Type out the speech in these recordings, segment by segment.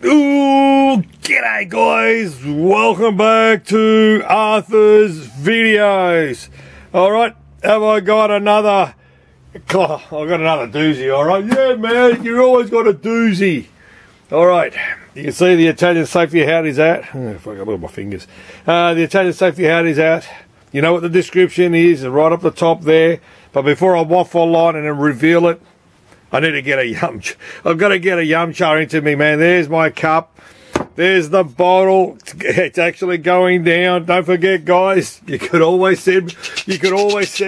Ooh, g'day guys, welcome back to Arthur's videos. Alright, have I got another, I've got another doozy, alright? Yeah man, you always got a doozy. Alright, you can see the Italian safety hat is out. Oh, fuck, look at my fingers. The Italian safety hat is out. You know what the description is, right up the top there. But before I waffle on and then reveal it, I need to get a yum. I've got to get a yumcha into me, man. There's my cup. There's the bottle. It's actually going down. Don't forget, guys. You could always send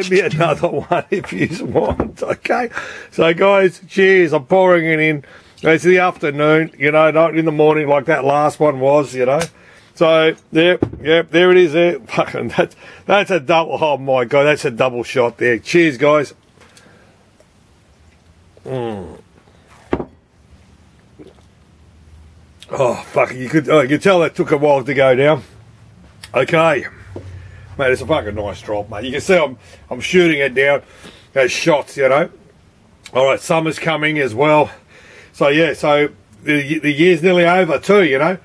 me another one if you want. Okay. So, guys, cheers. I'm pouring it in. It's the afternoon. You know, not in the morning like that last one was. You know. So, yep, there it is. There. Fucking that's a double. Oh my god, that's a double shot there. Cheers, guys. Oh fuck! You could tell that took a while to go down. Okay, mate, it's a fucking nice drop, mate. You can see I'm shooting it down as shots, you know. All right, summer's coming as well, so yeah. So the year's nearly over too, you know.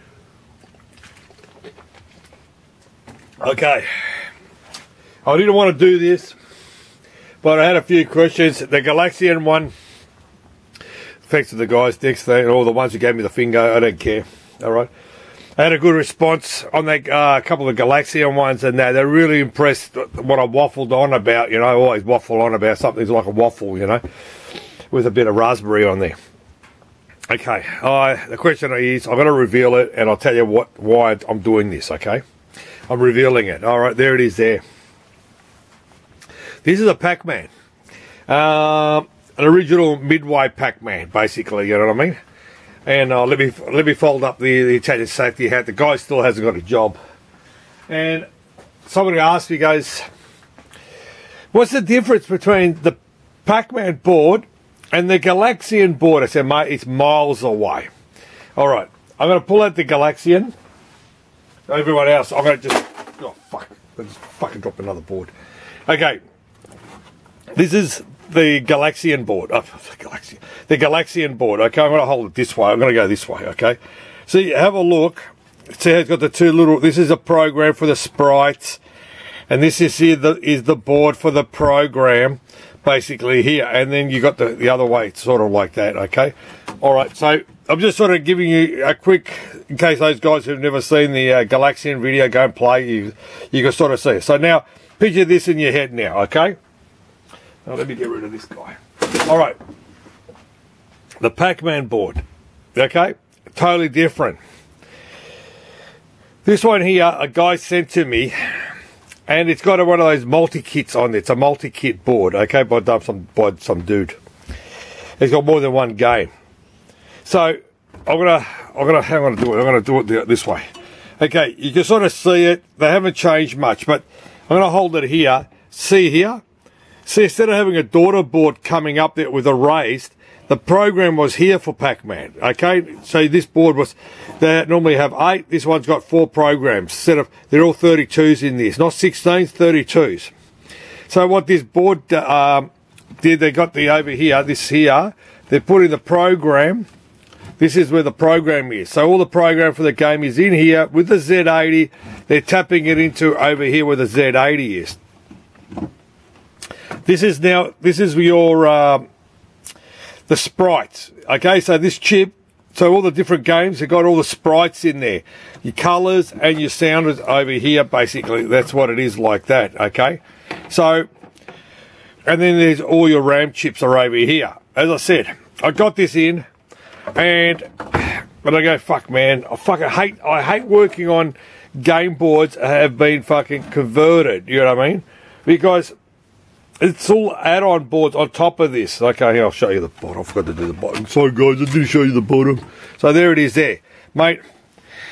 Okay, I didn't want to do this, but I had a few questions. The Galaxian one. Thanks to the guys next thing, and all the ones who gave me the finger. I don't care. All right, I had a good response on that couple of Galaxian ones, and they're really impressed what I waffled on about. You know, I always waffle on about something like a waffle, you know, with a bit of raspberry on there. Okay, the question is, I'm going to reveal it, and I'll tell you why I'm doing this. Okay, I'm revealing it. All right, there it is. There. This is a Pac-man. An original Midway Pac-man, basically, you know what I mean? And let me fold up the Italian safety hat. The guy still hasn't got a job. And somebody asked me, goes, what's the difference between the Pac-man board and the Galaxian board? I said, mate, it's miles away. All right, I'm going to pull out the Galaxian. Everyone else, I'm going to just, oh, fuck. I just fucking dropped another board. Okay, this is the Galaxian board. Oh, the Galaxian board. Okay, I'm going to hold it this way. I'm going to go this way. Okay, so you have a look. See how it's got the two little. This is a program for the sprites, and this is here is the board for the program, basically here. And then you got the other way, it's sort of like that. Okay, all right. So I'm just sort of giving you a quick, in case those guys who've never seen the Galaxian video go and play, you can sort of see it. So now picture this in your head now. Okay. Now let me get rid of this guy. Alright. The Pac-man board. Okay? Totally different. This one here, a guy sent to me, and it's got one of those multi-kits on it. It's a multi-kit board, okay, by some dude. It's got more than one game. So I'm gonna hang on to do it. I'm gonna do it this way. Okay, you can sort of see it. They haven't changed much, but I'm gonna hold it here. See here? See, instead of having a daughter board coming up there with a raised, the program was here for Pac-man. Okay, so this board was, they normally have 8. This one's got 4 programs. Instead of, they're all 32s in this, not 16s, 32s. So what this board did, they got the over here, this here, they put in the program. This is where the program is. So all the program for the game is in here with the Z80. They're tapping it into over here where the Z80 is. This is your the sprites. Okay, so this chip, so all the different games have got all the sprites in there. Your colours and your sounders over here, basically. That's what it is, like that. Okay, so and then there's all your RAM chips are over here. As I said, I got this in, and but I go, fuck man, I hate working on game boards that have been fucking converted. You know what I mean? Because it's all add-on boards on top of this. Okay, I'll show you the bottom. I forgot to do the bottom. Sorry guys, I didn't show you the bottom. So there it is there. Mate,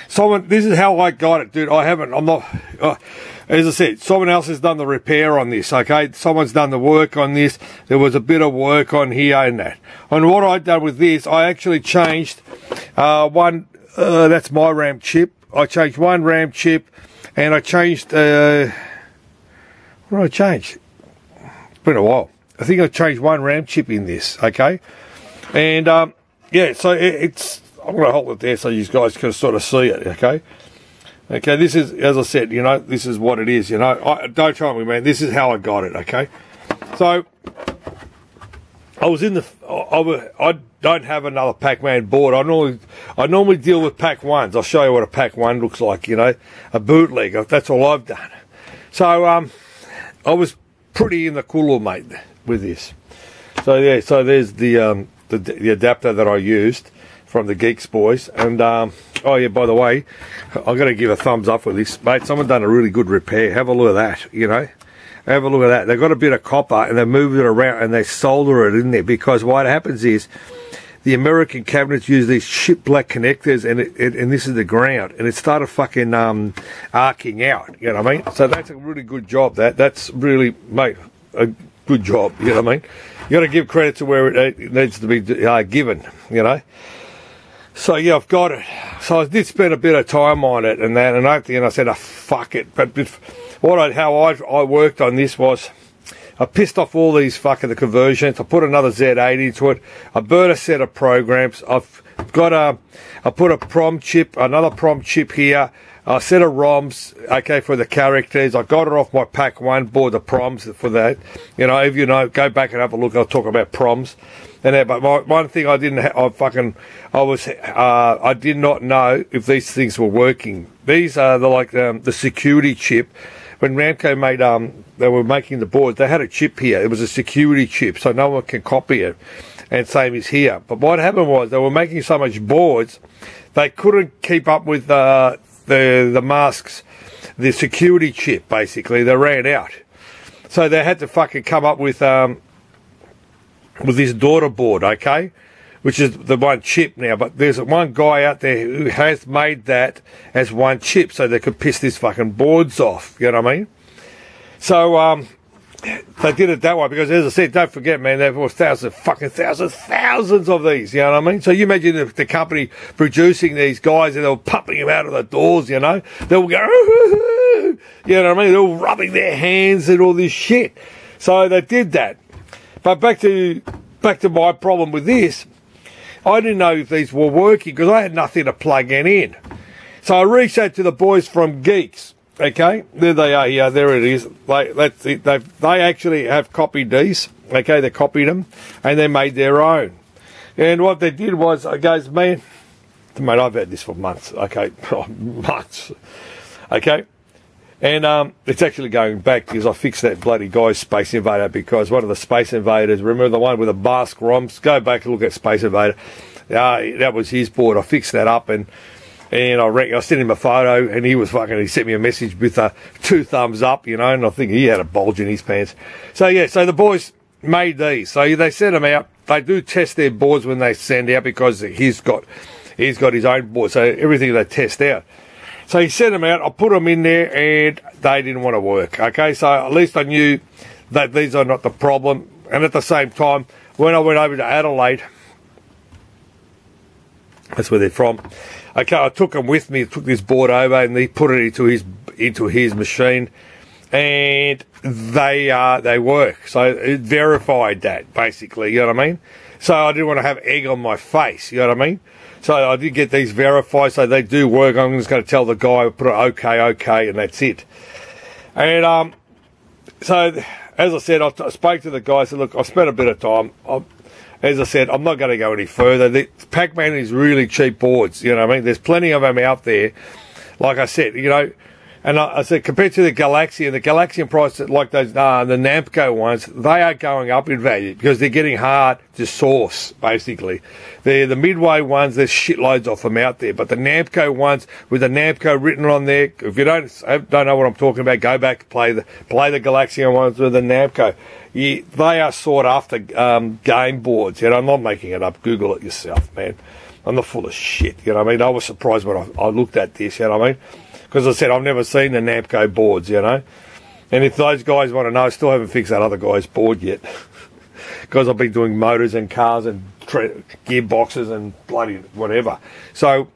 this is how I got it, dude. I'm not, as I said, someone else has done the repair on this, okay? Someone's done the work on this. There was a bit of work on here and that. And what I've done with this, I actually changed one, that's my RAM chip. I changed one RAM chip, and I changed, what did I change? It's been a while. I think I changed one RAM chip in this, okay? And, yeah, so it's I'm going to hold it there so you guys can sort of see it, okay? Okay, this is, as I said, you know, this is what it is, you know. Don't try me, man. This is how I got it, okay? So, I was in the, I don't have another Pac-Man board. I normally deal with Pac-1s. I'll show you what a Pac-1 looks like, you know. A bootleg, that's all I've done. So, I was pretty in the cooler, mate, with this. So, yeah, so there's the adapter that I used from the Geeks boys. And, oh yeah, by the way, I've got to give a thumbs up for this. Mate, someone done a really good repair. Have a look at that, you know. Have a look at that. They've got a bit of copper and they move it around and they solder it in there, because what happens is the American cabinets use these chip black connectors, and this is the ground, and it started fucking arcing out, you know what I mean? So that's a really good job. That's really, mate, a good job, you know what I mean? You got to give credit to where it needs to be given, you know. So yeah, I've got it. So I did spend a bit of time on it and that, and at the end I said, oh, fuck it. But how I worked on this was, I pissed off all these the conversions. I put another Z80 into it. I burnt a set of programs. I put a PROM chip, another PROM chip here, a set of ROMs, okay, for the characters. I got it off my Pac-1 board, the PROMs for that. You know, if you know, go back and have a look. I'll talk about PROMs. And that, but one thing I didn't, I did not know if these things were working. These are the security chip. When Ramco made, they were making the boards, they had a chip here. It was a security chip, so no one can copy it. And same is here. But what happened was they were making so much boards, they couldn't keep up with the masks, the security chip. Basically, they ran out. So they had to fucking come up with this daughter board, okay, which is the one chip now. But there's one guy out there who has made that as one chip, so they could piss these fucking boards off. You know what I mean? So they did it that way because, as I said, don't forget, man, there were thousands of these. You know what I mean? So you imagine the company producing these guys, and they were pumping them out of the doors. You know, they will go, you know what I mean? They're all rubbing their hands and all this shit. So they did that. But back to my problem with this, I didn't know if these were working because I had nothing to plug in. So I reached out to the boys from Geeks. Okay, there they are. Yeah, there it is. They actually have copied these. Okay, they copied them and they made their own. And what they did was, guys, man, I've had this for months. Okay, months. Okay. And it's actually going back because I fixed that bloody guy's Space Invader, because one of the Space Invaders, remember the one with the mask ROMs? Go back and look at Space Invader. That was his board. I fixed that up and I sent him a photo, and he sent me a message with 2 thumbs up, you know, and I think he had a bulge in his pants. So yeah, so the boys made these. So they sent them out. They do test their boards when they send out, because he's got his own board. So everything they test out. So he sent them out, I put them in there, and they didn't want to work, okay? So at least I knew that these are not the problem. And at the same time, when I went over to Adelaide, that's where they're from, okay, I took them with me, took this board over, and he put it into his machine, and they work. So it verified that, basically, you know what I mean? So I didn't want to have egg on my face, you know what I mean? So I did get these verified, so they do work. I'm just going to tell the guy, put it okay, and that's it. And so, as I said, I spoke to the guy. I said, look, I spent a bit of time. As I said, I'm not going to go any further. The Pac-Man is really cheap boards, you know what I mean? There's plenty of them out there. Like I said, you know, and I said, compared to the Galaxian price, like those, the Namco ones, they are going up in value because they're getting hard to source, basically. The Midway ones, there's shitloads of them out there, but the Namco ones with the Namco written on there, if you don't know what I'm talking about, go back, play the Galaxian ones with the Namco. They are sought after game boards, you know, I'm not making it up, Google it yourself, man. I'm not full of shit, you know what I mean? I was surprised when I looked at this, you know what I mean? Because I said, I've never seen the Namco boards, you know. And if those guys want to know, I still haven't fixed that other guy's board yet. Because I've been doing motors and cars and gearboxes and bloody whatever. So,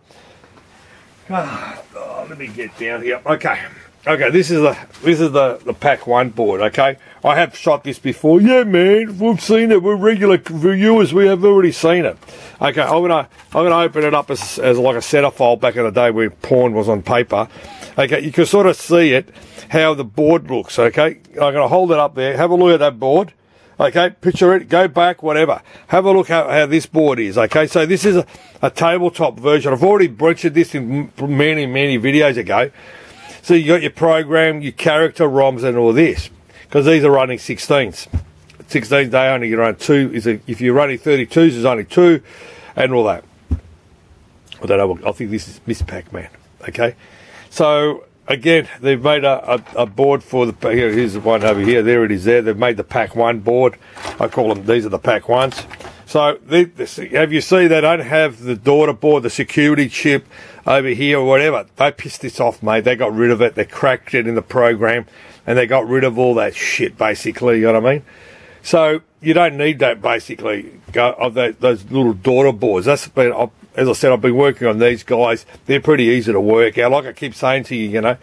let me get down here. Okay. okay, this is the Pac 1 board. Okay, I have shot this before. Yeah, man, we've seen it. We're regular viewers. We have already seen it. Okay, I'm gonna open it up as like a centerfold back in the day where porn was on paper. Okay, you can sort of see it, how the board looks. Okay, I'm gonna hold it up there. Have a look at that board. Okay, picture it, go back, whatever. Have a look how this board is, okay? So this is a tabletop version. I've already mentioned this in many, many videos ago. So you got your program, your character ROMs and all this. Because these are running 16s. 16s, they only run 2. If you're running 32s, there's only 2 and all that. I don't know, I think this is Miss Pac-Man, okay? So, again, they've made a board for the, here's the one over here, there it is there. They've made the Pac 1 board. I call them, these are the Pac 1s. So, have you seen they don't have the daughter board, the security chip over here or whatever. They pissed this off, mate. They got rid of it. They cracked it in the program and they got rid of all that shit, basically, you know what I mean? So, you don't need that, basically, of those little daughter boards. That's been, as I said, I've been working on these guys. They're pretty easy to work out. Like I keep saying to you, you know,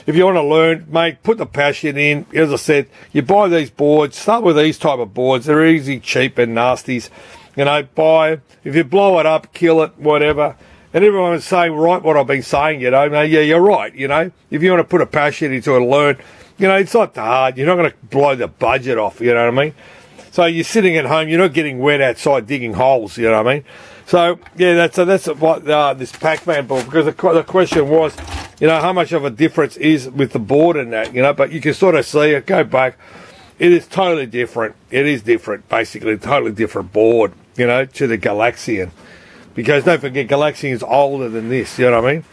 if you want to learn, mate, put the passion in. As I said, you buy these boards. Start with these type of boards. They're easy, cheap, and nasties. You know, buy. If you blow it up, kill it, whatever. And everyone's saying right what I've been saying, you know. Now, yeah, you're right, you know. If you want to put a passion into it and learn, you know, it's not hard. You're not going to blow the budget off, you know what I mean? So you're sitting at home. You're not getting wet outside digging holes, you know what I mean? So, yeah, that's what this Pac-Man board, because the question was, you know, how much of a difference is with the board and that, you know, but you can sort of see it, go back, it is totally different. It is different, basically, totally different board, you know, to the Galaxian. Because don't forget, Galaxian is older than this, you know what I mean?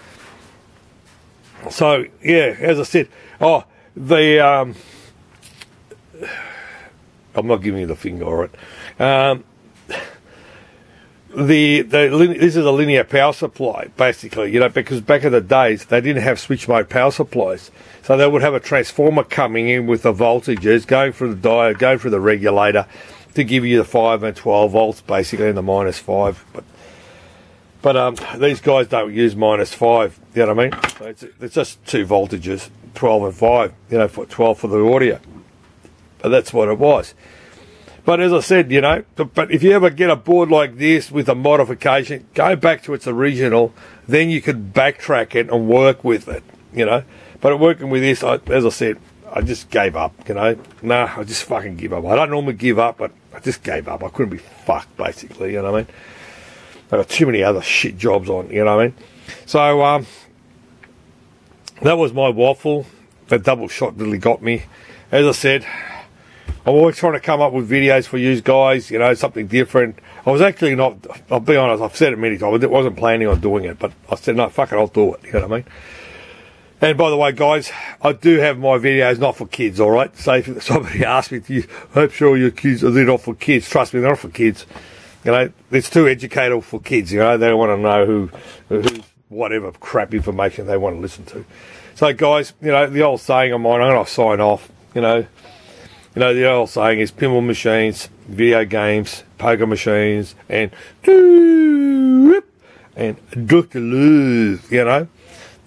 So, yeah, as I said, I'm not giving you the finger, all right? This is a linear power supply, basically, you know, because back in the days, they didn't have switch mode power supplies. So they would have a transformer coming in with the voltages, going through the diode, going through the regulator to give you the 5 and 12 volts, basically, and the -5. But these guys don't use -5, you know what I mean? So it's just 2 voltages, 12 and 5, you know, for 12 for the audio. But that's what it was. But as I said, you know, but if you ever get a board like this with a modification, go back to its original, then you could backtrack it and work with it, you know. But working with this, as I said, I just gave up, you know. Nah, I just fucking give up. I don't normally give up, but I just gave up. I couldn't be fucked, basically, you know what I mean. I got too many other shit jobs on, you know what I mean. So, that was my waffle. That double shot really got me. As I said, I'm always trying to come up with videos for you guys, you know, something different. I was actually not, I'll be honest, I've said it many times, I wasn't planning on doing it, but I said, no, fuck it, I'll do it, you know what I mean? And by the way, guys, I do have my videos not for kids, alright? So if somebody asks me, I'm sure your kids, they're not for kids. Trust me, they're not for kids. You know, it's too educational for kids, you know, they don't want to know who whatever crap information they want to listen to. So guys, you know, the old saying of mine, I'm going to sign off, you know, the old saying is pinball machines, video games, poker machines, and Dr. Love, you know.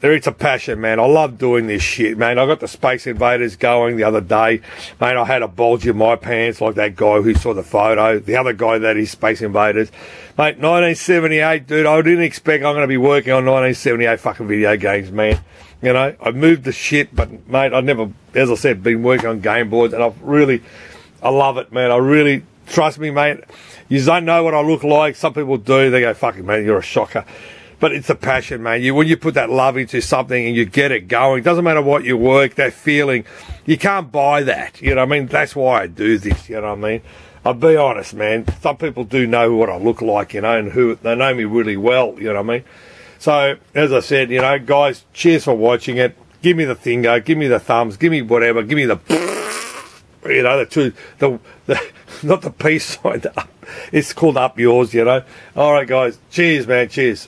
It's a passion, man. I love doing this shit, man. I got the Space Invaders going the other day. Man, I had a bulge in my pants like that guy who saw the photo. The other guy that is Space Invaders. Mate, 1978, dude, I didn't expect I'm going to be working on 1978 fucking video games, man. You know, I moved the shit, but, mate, I never, as I said, been working on game boards, and I love it, man. I really, trust me, mate, you don't know what I look like. Some people do. They go, fucking, man, you're a shocker. But it's a passion, man. When you put that love into something and you get it going, it doesn't matter what you work, that feeling, you can't buy that. You know what I mean? That's why I do this, you know what I mean? I'll be honest, man. Some people do know what I look like, you know, and they know me really well, you know what I mean? So, as I said, you know, guys, cheers for watching it. Give me the finger, give me the thumbs, give me whatever, give me the, you know, not the peace sign, it's called up yours, you know. All right, guys, cheers, man, cheers.